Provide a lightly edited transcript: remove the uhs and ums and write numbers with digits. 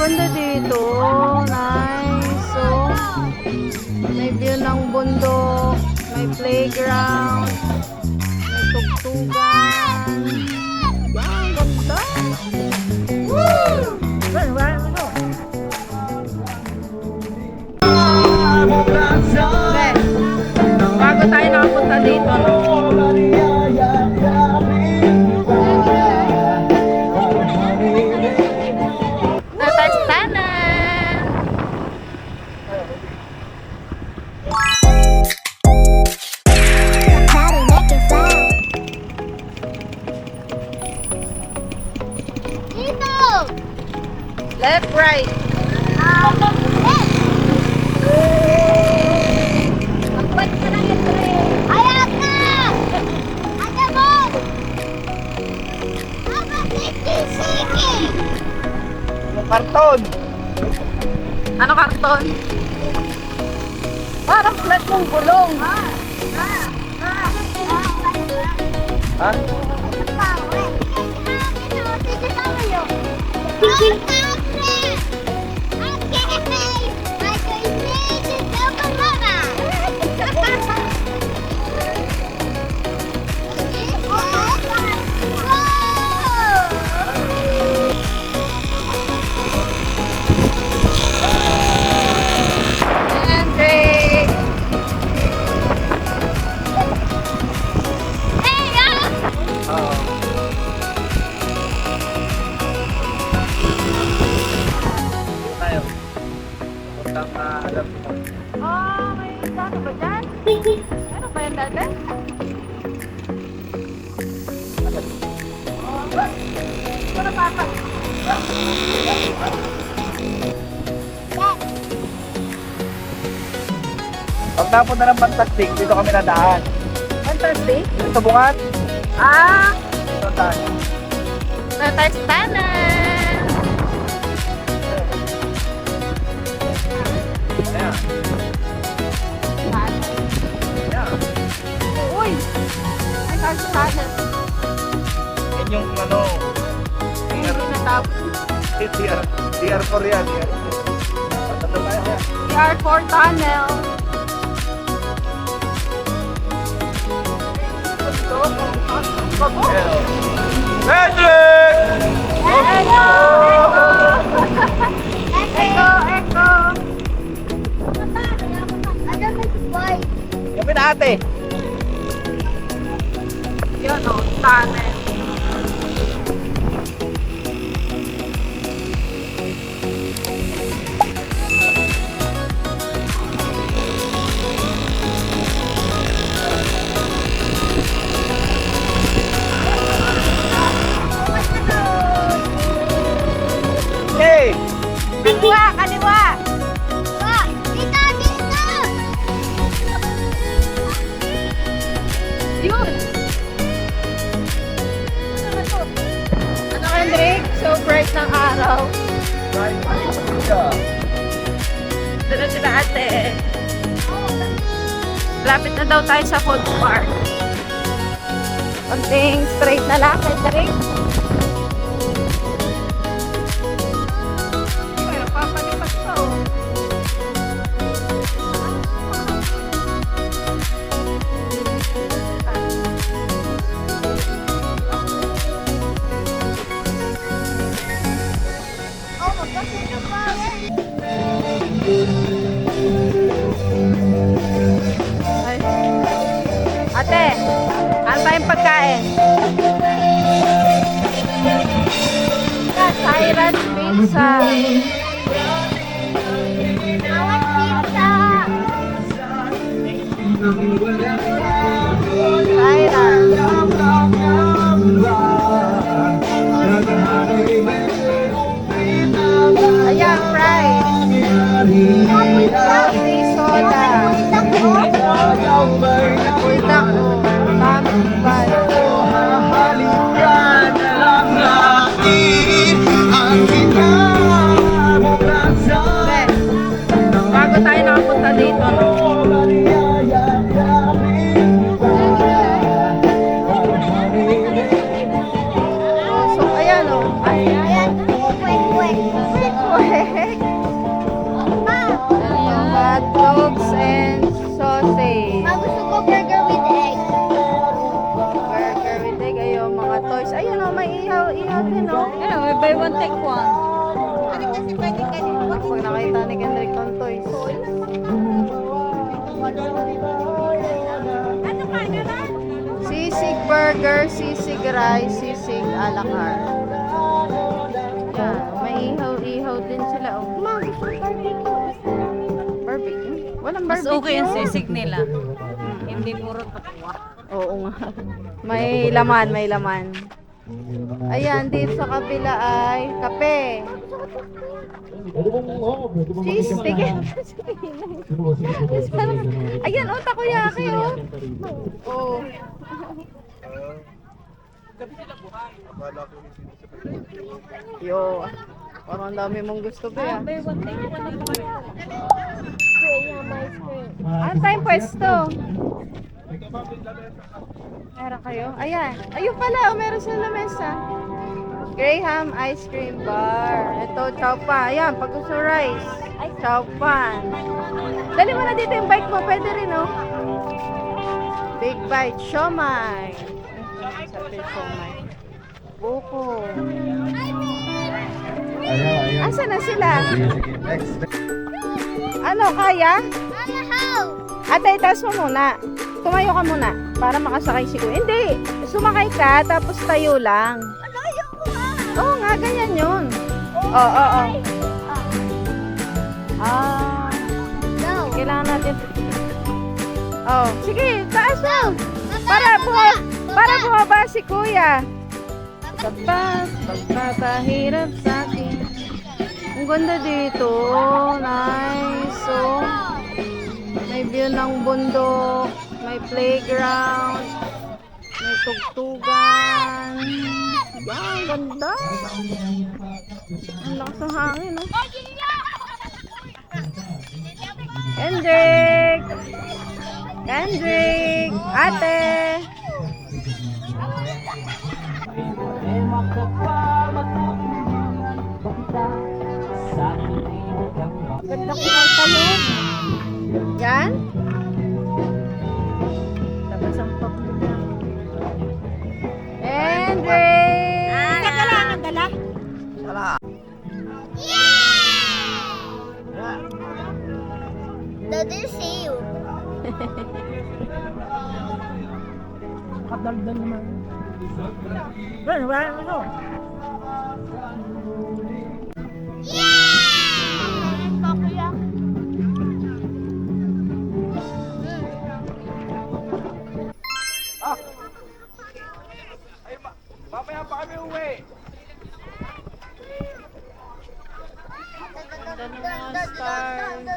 ganda dito. Nice. So, may view ng bundok. May playground. May tugtugan. Yan, ganda. Woo! Bago tayo nakapunta dito, no? Left, right. Ayan na! Ano mo? Siki-siki! Karton! Ano karton? Parang flat mong gulong. Ha? Oh, may ano ba dyan? Ano ba yan dati? Ano papa? Pag napunta ng Pantastic, dito kami nadaan. Fantastic? Ito bungat. Ah! Ito tayo. Natarstanan! Ayan. Ayan. Uy! Ay, tarstanan. Yan yung ano, Hindi natapos. DR4 yan. Tatlo tayo yan. PR4 tunnel. Magic! Echo! Echo! Echo! Kami na ate. Yun o, tunnel. Hey! Kaliwa! Kaliwa! Yun! Ano Hendrik? So bright ng araw. Doon sila ate. Lapit na daw tayo sa food park. Konting straight na lang, Hendrik. Pero papalipat to. Ay. Ate, ano ba yung pagkain? Cyrus Pizza. Ayan, right. Coffee soda. Ultak mo. Tamang bal. Bago tayo nakapunta dito, no? Kwek. Yung hot dogs and sausage. Ma, gusto ko burger with egg. Burger with egg. Ayun, mga toys. Ayun o, may ihaw din o. Ano, may buy one take one. Ano kasi pwede ganito? Pag nakita ni Kendrick tong toys. Ano ka na na? Sisig burger, sisig rice, sisig a la carte. Yan, may ihaw din sila. Oh. Ma, gusto ko barbecue. Barbecue? Walang Mas barbecue. okay yung sisig nila. Hindi puro takwa. Oo nga. May laman, may laman. Ayan, dito sa kabila ay kape. Cheese stick. Ayan, oh, takoyaki, oh. Oh. Yo, parang ang dami mong gusto ba? Buy one take one. Graham ice cream. Ano tayong pwesto? Meron kayo? Ayan. Ayun pala, oh, meron sa lamesa. Graham Ice Cream Bar. Ito, chow pan. Ayan, pag gusto rice. Chow pan. Dali mo na dito yung bike mo. Pwede rin, oh. Big bite. Siomay. Sabi siomay. Buko. Asa na sila? Ano, kaya? Mama, how? Ate, itaas mo muna. Tumayo ka muna para makasakay si Kuya. Hindi, sumakay ka tapos tayo lang. Malayo ko ah. Oo nga, ganyan yun. Oo. Ah, No. kailangan natin. Oh, sige, taas mo. Baba. Para bumaba si Kuya. Tapas, pagpapahirap sa akin. Ang ganda dito. Nice. So, may view ng bundok. May playground. May tugtugan. Diba? Ang ganda. Ang lakas ng hangin, no? Kendrick! Ate! Ganda ko ng talong. Yan? Tapos ang pagpunan. Kendrick! Teka lang, ang dala. That is see you. Kadaldal naman. Mamaya pa kami uwi. Ganda ng mga stars.